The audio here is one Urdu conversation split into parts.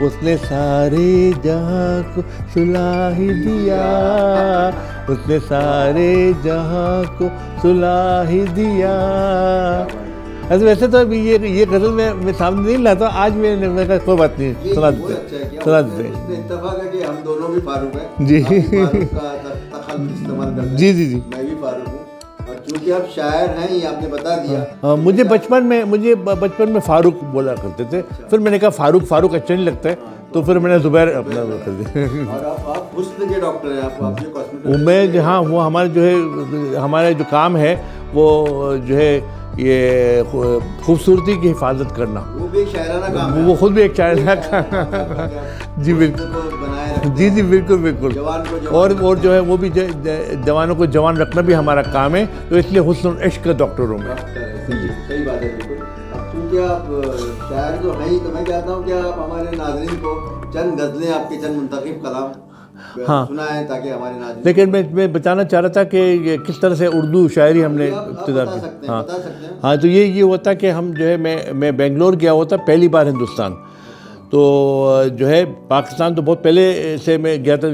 اس نے سارے جہاں کو سلا ہی دیا، اس نے سارے جہاں کو سلا ہی دیا۔ ویسے تو ابھی یہ غزل میں سامنے نہیں لاتا، آج میں نے کہا کوئی بات نہیں، سنا دیتے اتفاق ہے کہ ہم دونوں بھی فاروق ہیں جی فاروق کا تخلص استعمال کرتے ہیں، جی جی جی۔ میں بھی فاروق ہوں، اور چونکہ آپ شاعر ہیں یہ آپ نے بتا دیا۔ مجھے بچپن میں فاروق بولا کرتے تھے، پھر میں نے کہا فاروق اچھا نہیں لگتا ہے، تو پھر میں نے زبیر اپنا کر دیا۔ اور آپ حسن کے ڈاکٹر ہیں، آپ جو کاسمیٹک، میں ہاں، وہ ہمارا جو ہے ہمارا جو کام ہے وہ جو ہے یہ خوبصورتی کی حفاظت کرنا، وہ بھی ایک شاعرانہ کام ہے، وہ خود بھی ایک شاعرانہ کام۔ جی بالکل، جی جی بالکل بالکل، اور جو ہے وہ بھی جوانوں کو جوان رکھنا بھی ہمارا کام ہے، تو اس لیے حسن اور عشق کا ڈاکٹر ہوں میں۔ صحیح بات ہے بالکل۔ اب چونکہ آپ شاعر تو ہیں ہی، تو میں چاہتا ہوں کہ آپ ہمارے ناظرین کو چند غزلیں آپ کے چند منتخب کلام سنائیں تاکہ ہمارے ناظرین، لیکن میں بتانا چاہ رہا تھا کہ یہ کس طرح سے اردو شاعری ہم نے ابتدا کی۔ ہاں تو یہ ہوا تھا کہ ہم جو ہے میں بنگلور گیا ہوا تھا پہلی بار ہندوستان، تو جو ہے پاکستان تو بہت پہلے سے میں گیا تھا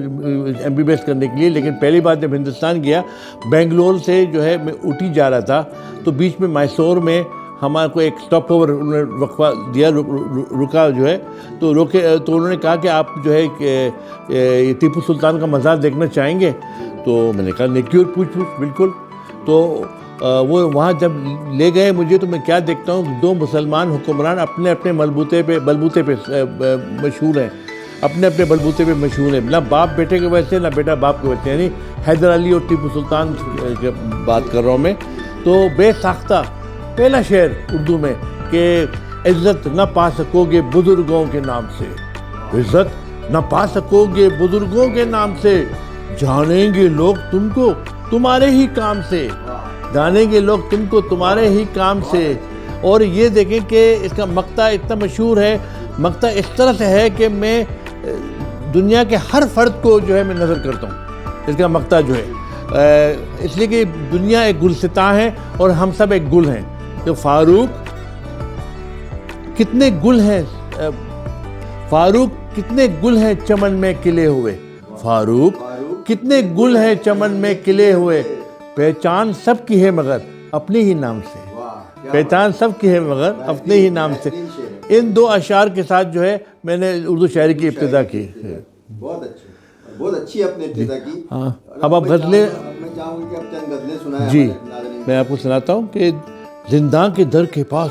MBBS کرنے کے لیے، لیکن پہلی بار جب ہندوستان گیا، بنگلور سے جو ہے میں اوٹی جا رہا تھا، تو بیچ میں میسور میں ہمارے کو ایک اسٹاپ اوور انہوں نے وقفہ دیا، رکا جو ہے، تو روکے، تو انہوں نے کہا کہ آپ جو ہے کہ ٹیپو سلطان کا مزار دیکھنا چاہیں گے؟ تو میں نے کہا نیکی اور پوچھ بالکل۔ تو وہ وہاں جب لے گئے مجھے، تو میں کیا دیکھتا ہوں، دو مسلمان حکمران اپنے اپنے بلبوتے پہ مشہور ہیں، اپنے اپنے بلبوتے پہ مشہور ہیں، نہ باپ بیٹے کے ویسے، نہ بیٹا باپ کے ویسے، یعنی حیدر علی اور ٹیپو سلطان کی بات کر رہا ہوں میں۔ تو بے ساختہ پہلا شعر اردو میں کہ عزت نہ پا سکو گے بزرگوں کے نام سے، عزت نہ پا سکو گے بزرگوں کے نام سے، جانیں گے لوگ تم کو تمہارے ہی کام سے، جانیں گے لوگ تم کو تمہارے ہی کام سے۔ اور یہ دیکھیں کہ اس کا مقطع اتنا مشہور ہے، مقطع اس طرح سے ہے کہ میں دنیا کے ہر فرد کو جو ہے میں نظر کرتا ہوں اس کا مقطع جو ہے، اس لیے کہ دنیا ایک گلستاں ہے اور ہم سب ایک گل ہیں۔ تو فاروق کتنے گل ہیں، فاروق کتنے گل ہیں چمن میں کھلے ہوئے، فاروق کتنے گل ہیں چمن میں کھلے ہوئے، پہچان سب کی ہے مگر اپنے ہی نام سے، پہچان سب کی ہے مگر اپنے ہی نام سے۔ ان دو اشعار کے ساتھ جو ہے میں نے اردو شاعری کی ابتدا کی۔ بہت اچھا، بہت اچھی آپ نے ابتدا کی۔ ہاں، اب آپ غزلیں، میں چاہوں گا کہ آپ چند غزلیں سنائیں۔ جی میں آپ کو سناتا ہوں کہ زنداں کے در کے پاس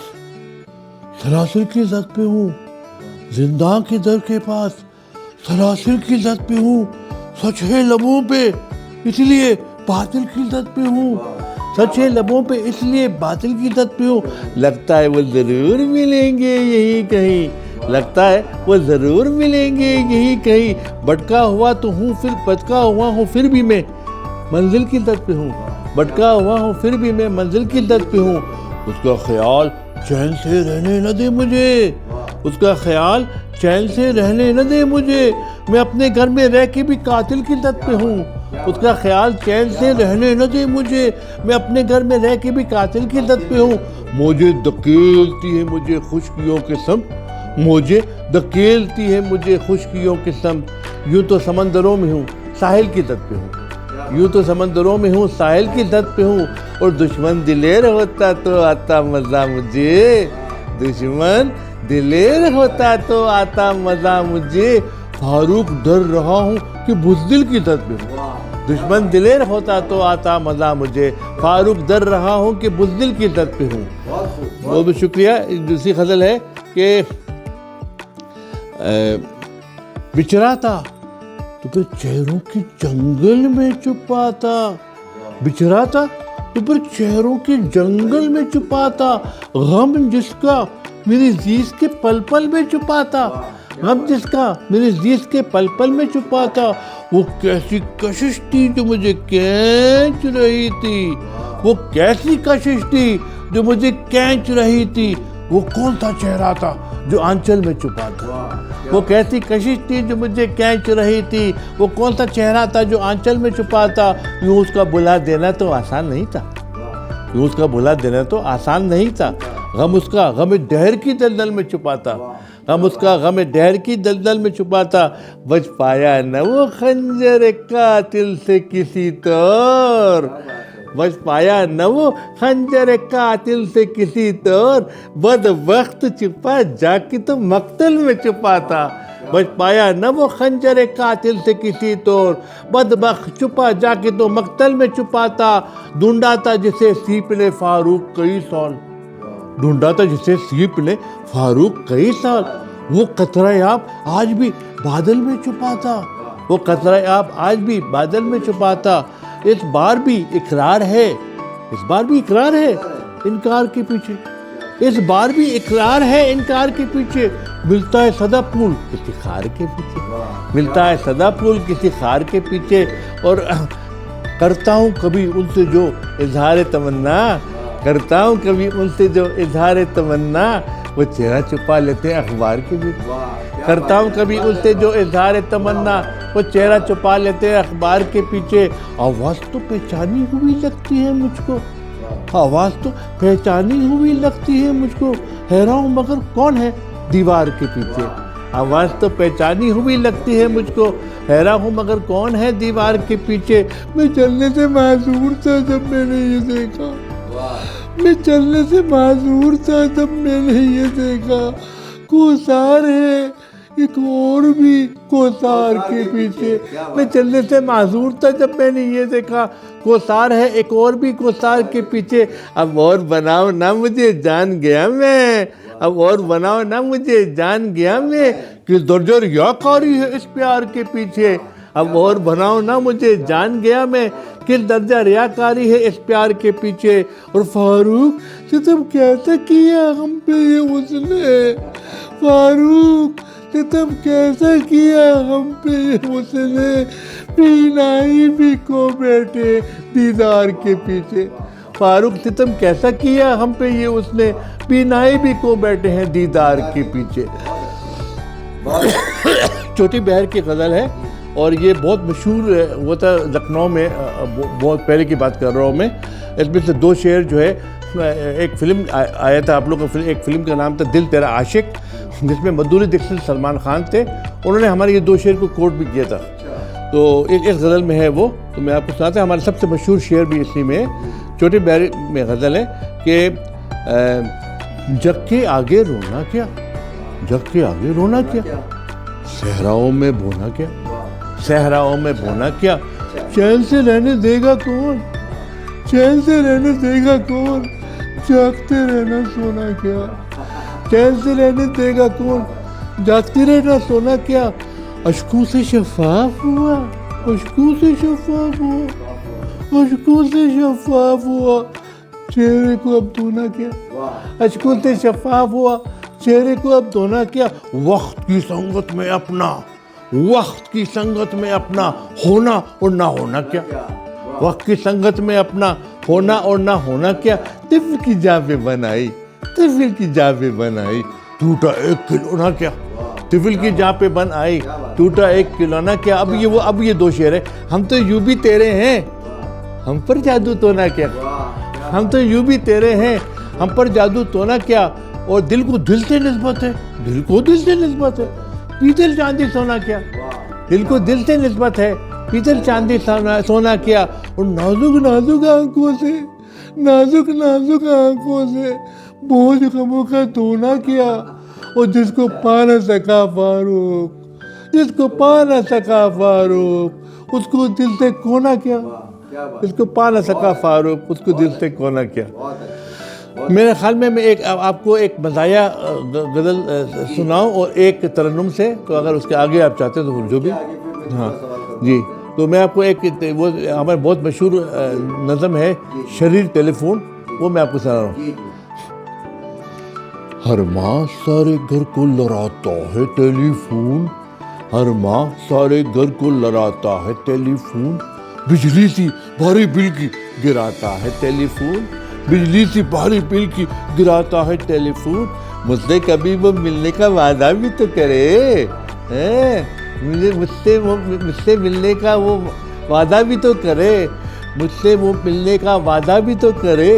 سلاسل کی زد پہ ہوں، زنداں کے در کے پاس سلاسل کی زد پہ ہوں، سچ ہے لبوں پہ اس لیے باطل کی زد پہ ہوں، سچ ہے لبوں پہ اس لیے باطل کی زد پہ ہوں، لگتا ہے وہ ضرور ملیں گے یہی کہیں، لگتا ہے وہ ضرور ملیں گے یہی کہیں، بھٹکا ہوا تو ہوں پھر بھٹکا ہوا ہوں پھر بھی میں منزل کی زد پہ ہوں، بھٹکا ہوا ہوں پھر بھی میں منزل کی زد پہ ہوں، اس کا خیال چین سے رہنے نہ دے مجھے، اس کا خیال چین سے رہنے نہ دے مجھے، میں اپنے گھر میں رہ کے بھی قاتل کی زد پہ ہوں، اس کا خیال چین سے رہنے نہ دے مجھے، میں اپنے گھر میں رہ کے بھی قاتل کی زد پہ ہوں، مجھے دھکیلتی ہے مجھے خشکیوں کے سمت، مجھے دھکیلتی ہے مجھے خشکیوں کے سمت، یوں تو سمندروں میں ہوں ساحل کی زد پہ ہوں، یوں تو سمندروں میں ہوں ساحل کی زد پہ ہوں، اور دشمن دلیر ہوتا تو آتا مزہ مجھے، دشمن دلیر ہوتا تو آتا مزہ مجھے، فاروق ڈر رہا ہوں کہ بزدل کی زد پہ ہوں، دشمن دلیر ہوتا تو آتا مزہ مجھے، فاروق ڈر رہا ہوں کہ بزدل کی زد پہ ہوں۔ بہت بہت شکریہ۔ دوسری غزل ہے کہ بچھراتا تو پھر چہروں کی جنگل میں چھپاتا، بچھراتا تو پھر چہروں کے جنگل میں چھپاتا، غم جس کا میری زیست کے پل پل میں چھپاتا، غم جس کا میری زیست کے پل پل میں چھپاتا، وہ کیسی کشش تھی جو مجھے کھینچ رہی تھی، وہ کیسی کشش تھی جو مجھے کھینچ رہی تھی، وہ کون سا چہرہ تھا جو آنچل میں چھپا تھا، وہ کیسی کشش تھی جو مجھے کھینچ رہی تھی، وہ کون سا چہرہ تھا جو آنچل میں چھپا تھا، یوں اس کا بلا دینا تو آسان نہیں تھا، یوں اس کا بلا دینا تو آسان نہیں تھا، غم اس کا غم دہر کی دلدل میں چھپا تھا، غم اس کا غم ڈہر کی دلدل میں چھپا تھا، بچ پایا نہ وہ خنجر قاتل سے کسی طور، بچ پایا نہ وہ خنجر قاتل سے کسی طور، بد وقت چھپا جا کے تو مقتل میں چھپا تھا، بچ پایا نہ وہ خنجر قاتل سے کسی طور، بدبخت چھپا جا کے تو مقتل میں چھپا تھا، ڈھونڈا تھا جسے سیپ نے فاروق کئی سال، ڈھونڈا تھا جسے سیپ نے فاروق کئی سال، وہ قطرہ آب آج بھی بادل میں چھپا تھا، وہ قطرہ آب آج بھی بادل میں چھپا تھا، اس بار بھی اقرار ہے، اس بار بھی اقرار ہے انکار کے پیچھے، اس بار بھی اقرار ہے انکار کے پیچھے، ملتا ہے صدا پھول کسی خار کے پیچھے، ملتا ہے صدا پھول کسی خار کے پیچھے، اور کرتا ہوں کبھی ان سے جو اظہار تمنا، کرتا ہوں کبھی ان سے جو اظہار تمنا، وہ چہرہ چھپا لیتے ہیں اخبار کے پیچھے، کرتا ہوں کبھی ان سے جو اظہار تمنا، وہ چہرہ چھپا لیتے ہیں اخبار کے پیچھے، آواز تو پہچانی ہوئی لگتی ہے مجھ کو، آواز تو پہچانی ہوئی لگتی ہے مجھ کو، حیران ہوں مگر کون ہے دیوار کے پیچھے، آواز تو پہچانی ہوئی لگتی ہے مجھ کو، حیران ہوں مگر کون ہے دیوار کے پیچھے، میں چلنے سے معذور تھا جب میں نے یہ دیکھا، میں چلنے سے معذور تھا جب میں نے یہ دیکھا، کوثار ہے ایک اور بھی کوثار کے پیچھے، میں چلنے سے معذور تھا جب میں نے یہ دیکھا، کوثار ہے ایک اور بھی کوثار کے پیچھے، اب اور بناؤ نہ مجھے جان گیا میں، اب اور بناؤ نہ مجھے جان گیا میں، کہ درجہ ریاکاری ہے اس پیار کے پیچھے، اب اور بناؤ نہ مجھے جان گیا میں، کس درجہ ریاکاری ہے اس پیار کے پیچھے، اور فاروق ستم کیسا کیا ہم پہ یہ اس نے، فاروق ستم کیسا کیا ہم پہ یہ اس نے، بینائی بھی کو بیٹھے دیدار کے پیچھے، فاروق ستم کیسا کیا ہم پہ یہ اس نے، بینائی بھی کو بیٹھے ہیں دیدار کے پیچھے۔ چھوٹی بہر کی غزل ہے، اور یہ بہت مشہور ہوا تھا لکھنؤ میں، بہت پہلے کی بات کر رہا ہوں میں، اس میں سے دو شعر جو ہے، ایک فلم آیا تھا آپ لوگ کا، ایک فلم کا نام تھا دل تیرا عاشق، جس میں مدھوری دکشت سلمان خان تھے، انہوں نے ہمارے یہ دو شعر کو کوٹ بھی کیا تھا، تو ایک غزل میں ہے وہ، تو میں آپ کو سناتا ہوں، ہمارا سب سے مشہور شعر بھی اسی میں ہے، چھوٹی بہر میں غزل ہے کہ جگ کے آگے رونا کیا، جگ کے آگے رونا کیا، صحراؤں میں بونا کیا، صحراؤں میں بونا کیا، چین سے رہنے دے گا کون، چین سے رہنے دے گا کون، جاگتے رہنا سونا کیا، چین سے رہنے دے گا کون، جاگتے رہنا سونا کیا، اشکوں سے شفاف ہوا، اشکوں سے شفاف ہوا، اشکوں سے شفاف ہوا، چہرے کو اب دھونا کیا، اشکوں سے شفاف ہوا، چہرے کو اب دھونا کیا، وقت کی سنگت میں اپنا، وقت کی سنگت میں اپنا ہونا اور نہ ہونا کیا، وقت کی سنگت میں اپنا ہونا اور نہ ہونا کیا، طفل کی جا پہ بنائی، طفل کی جا پہ بنائی، ٹوٹا ایک کھلونا کیا، طفل کی جا پہ بن آئی، ٹوٹا ایک کھلونا کیا۔ اب یہ دو شعر ہے، ہم تو یوں بھی تیرے ہیں، ہم پر جادو تو نہ کیا، ہم تو یوں بھی تیرے ہیں، ہم پر جادو تو نہ کیا، اور دل کو دل سے نسبت ہے، دل کو دل سے نسبت ہے، پیتل چاندی سونا کیا، دل کو دل سے نسبت ہے، پیتل چاندی سونا کیا، اور نازک نازک آنکھوں سے، نازک نازک آنکھوں سے بوجھ غموں کا دھونا کیا، اور جس کو پا نہ سکا فاروق، جس کو پا نہ سکا فاروق، اس کو دل سے کونا کیا، اس کو پا نہ سکا فاروق، اس کو دل سے کونا کیا۔ میرے خیال میں ایک آپ کو ایک مزاحیہ غزل سناؤں اور ایک ترنم سے، تو اگر اس کے آگے آپ چاہتے ہیں تو جو بھی، ہاں جی، تو میں آپ کو ایک، وہ ہمارا بہت مشہور نظم ہے شریر ٹیلی فون، وہ میں آپ کو سنا رہا ہوں۔ ہر ماہ سارے گھر کو لڑاتا ہے ٹیلی فون، ہر ماہ سارے گھر کو لڑاتا ہے ٹیلی فون، بجلی سی بھاری بل کی گراتا ہے ٹیلی فون، بجلی سی بھاری بل کی گراتا ہے ٹیلی فون، مجھ سے کبھی وہ ملنے کا وعدہ بھی تو کرے، مجھ سے ملنے کا وہ وعدہ بھی تو کرے، مجھ سے وہ ملنے کا وعدہ بھی تو کرے،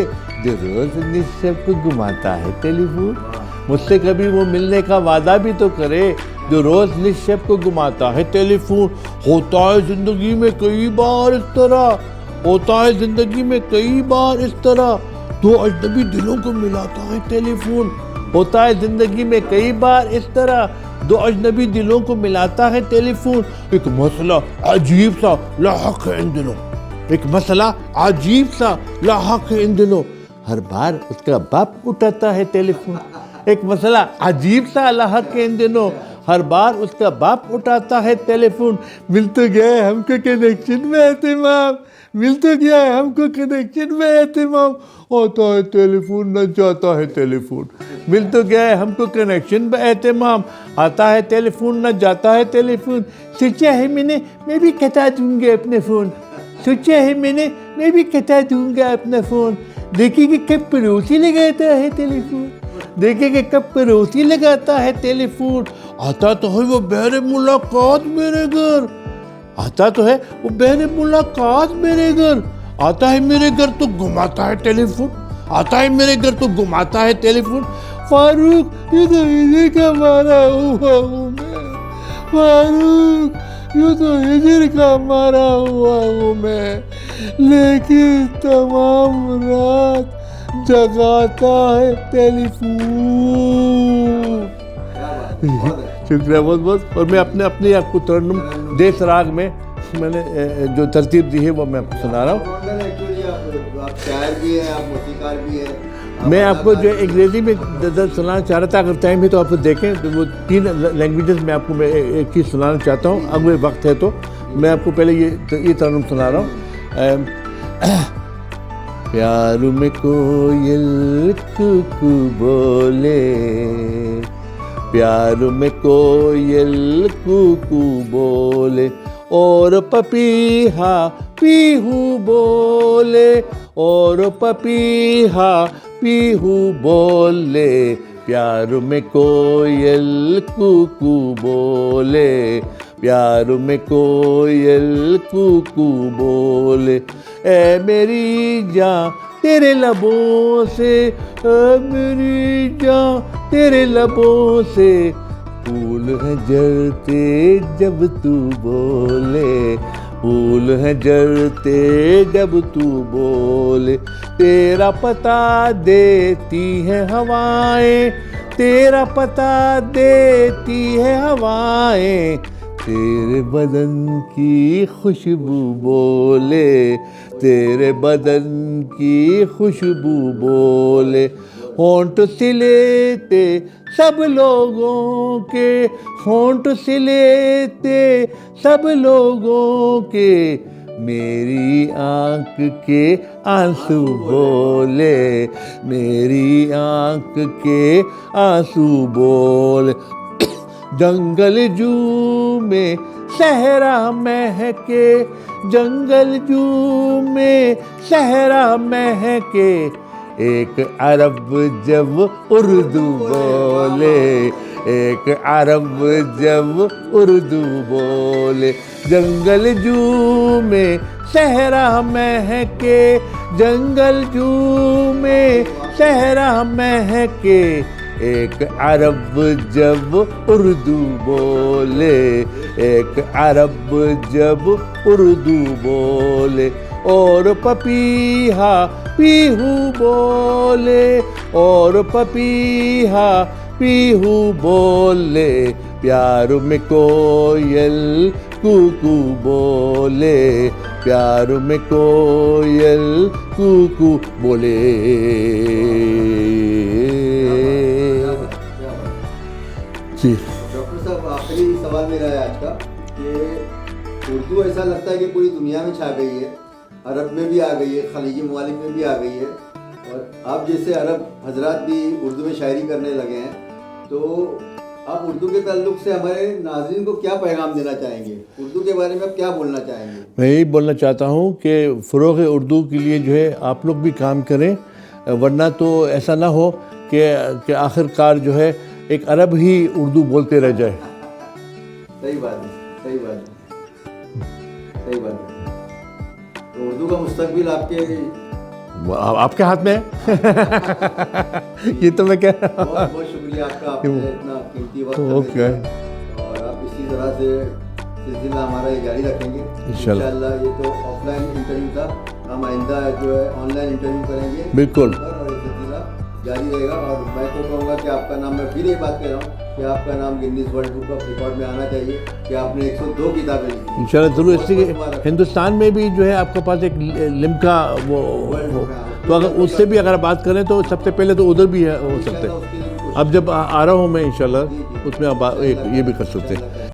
جو روز سب کو گھماتا ہے ٹیلی فون، مجھ سے کبھی وہ ملنے کا وعدہ بھی تو کرے جو روز نصف شب کو گھماتا ہے ٹیلی فون. ہوتا ہے زندگی میں کئی بار اس طرح, ہوتا ہے زندگی میں کئی بار اس طرح, دو اجنبی دلوں کو ملاتا ہے ٹیلی فون. ہوتا ہے زندگی میں کئی بار اس طرح, دو اجنبی دلوں کو ملاتا ہے ٹیلی فون. ایک مسئلہ عجیب سا لاحق ہے ان دنوں, ایک مسئلہ عجیب سا لاحق ہے ان دنوں, ہر بار اس کا باپ اٹھاتا ہے ٹیلی فون. ایک مسئلہ عجیب سا لاحق ہے ان دنوں, ہر بار اس کا باپ اٹھاتا ہے ٹیلی فون. مل تو گیا ہے ہم کو کنیکشن میں اہتمام, مل تو گیا ہے ہم کو کنیکشن میں اہتمام, آتا ہے ٹیلی فون نہ جاتا ہے ٹیلی فون. مل تو گیا ہے ہم کو کنیکشن میں اہتمام, آتا ہے ٹیلی فون نہ جاتا ہے ٹیلی فون. سوچا ہے میں نے میں بھی کٹا دوں گا اپنے فون, سوچا ہے میں بھی کٹا دوں گا اپنا فون. دیکھیں کہ کب پڑوسی لگاتا ہے ٹیلی فون, دیکھیں کہ کب پڑوسی لگاتا ہے ٹیلی فون. آتا تو ہے وہ بہر ملاقات میرے گھر, آتا تو ہے وہ بہر ملاقات میرے گھر, آتا ہے میرے گھر تو گھماتا ہے ٹیلی فون, آتا ہے میرے گھر تو گھماتا ہے ٹیلی فون. فاروق یہ تو ہجر کا مارا ہوا ہوں میں, فاروق یہ تو ہجر کا مارا ہوا ہوں میں, لیکن تمام رات جگاتا ہے ٹیلی فون. شکریہ بہت بہت. اور میں اپنے آپ کو ترنم دیس راگ میں میں نے جو ترتیب دی ہے وہ میں آپ کو سنا رہا ہوں. آپ شاعر بھی ہیں, آپ موسیقار بھی ہیں. میں آپ کو جو انگریزی میں سنانا چاہ رہا تھا, اگر ٹائم ہے تو آپ دیکھیں تو وہ 3 لینگویجز میں آپ کو میں ایک چیز سنانا چاہتا ہوں. اگر وقت ہے تو میں آپ کو پہلے یہ ترنم سنا رہا ہوں. پیار میں کوئل کوکو بولے, پیار میں کوئل کوکو بولے, اور پپیہا پیہو بولے, اور پپیہا پیہو بولے. پیار میں کوئل کوکو بولے, پیار میں کوئل کوکو بولے. اے میری جاں تیرے لبوں سے, اے میری جاں تیرے لبوں سے, پھول ہیں جھڑتے جب تو بولے, پھول ہیں جھڑتے جب تو بولے. تیرا پتہ دیتی ہے ہوائیں, تیرا پتہ دیتی ہے ہوائیں, تیرے بدن کی خوشبو بولے, تیرے بدن کی خوشبو بولے. ہونٹ سلیتے سب لوگوں کے, ہونٹ سلیتے سب لوگوں کے, میری آنکھ کے آنسو بولے, میری آنکھ کے آنسو بولے. جنگل جو میں صحرا مہکے, جنگل جو میں صحرا مہکے, ایک عرب جب اردو بولے, ایک عرب جب اردو بولے. جنگل جو میں صحرا مہکے, جنگل جو میں صحرا مہکے, ایک عرب جب اردو بولے, ایک عرب جب اردو بولے. اور پپیہا پیہو بولے, اور پپیہا پیہو بولے. پیار میں کوئل کوکو بولے, پیار میں کوئل کوکو بولے. جی ڈاکٹر صاحب, آخری سوال میرا ہے آج کا کہ اردو ایسا لگتا ہے کہ پوری دنیا میں چھا گئی ہے, عرب میں بھی آ گئی ہے, خلیجی ممالک میں بھی آ گئی ہے, اور آپ جیسے عرب حضرات بھی اردو میں شاعری کرنے لگے ہیں, تو آپ اردو کے تعلق سے ہمارے ناظرین کو کیا پیغام دینا چاہیں گے, اردو کے بارے میں آپ کیا بولنا چاہیں گے؟ میں یہی بولنا چاہتا ہوں کہ فروغ اردو کے لیے جو ہے آپ لوگ بھی کام کریں, ورنہ تو ایسا نہ ہو کہ آخر کار جو ہے ایک عرب ہی اردو بولتے رہ جائے. صحیح بات ہے, صحیح بات ہے, صحیح بات ہے. تو اردو کا مستقبل آپ کے آپ کے ہاتھ میں ہے یہ تو میں کہہ رہا ہوں. بہت بہت شکریہ آپ کا, آپ نے اتنا قیمتی وقت اوکے. ہمیں دیا, اور آپ اسی طرح سے سلسلہ ہمارا یہ جاری رکھیں گے انشاءاللہ. یہ تو آف لائن انٹرویو تھا, ہم آئندہ جو ہے آن لائن انٹرویو کریں گے بالکل. اور یہ سلسلہ جاری رہے گا. اور میں تو کہوں گا کہ آپ کا نام, میں پھر یہ بات کہہ رہا ہوں کہ آپ کا نام Guinness world book of record میں آنا چاہیے کہ آپ نے 102 کتابیں لکھی. انشاءاللہ ضرور. اس لیے ہندوستان میں بھی جو ہے آپ کے پاس ایک لمکا وہ تو اگر اس سے بھی اگر بات کریں تو سب سے پہلے تو ادھر بھی ہے ہو سکتا ہے. اب جب آ رہا ہوں میں انشاءاللہ اس میں آپ یہ بھی کر سکتے ہیں.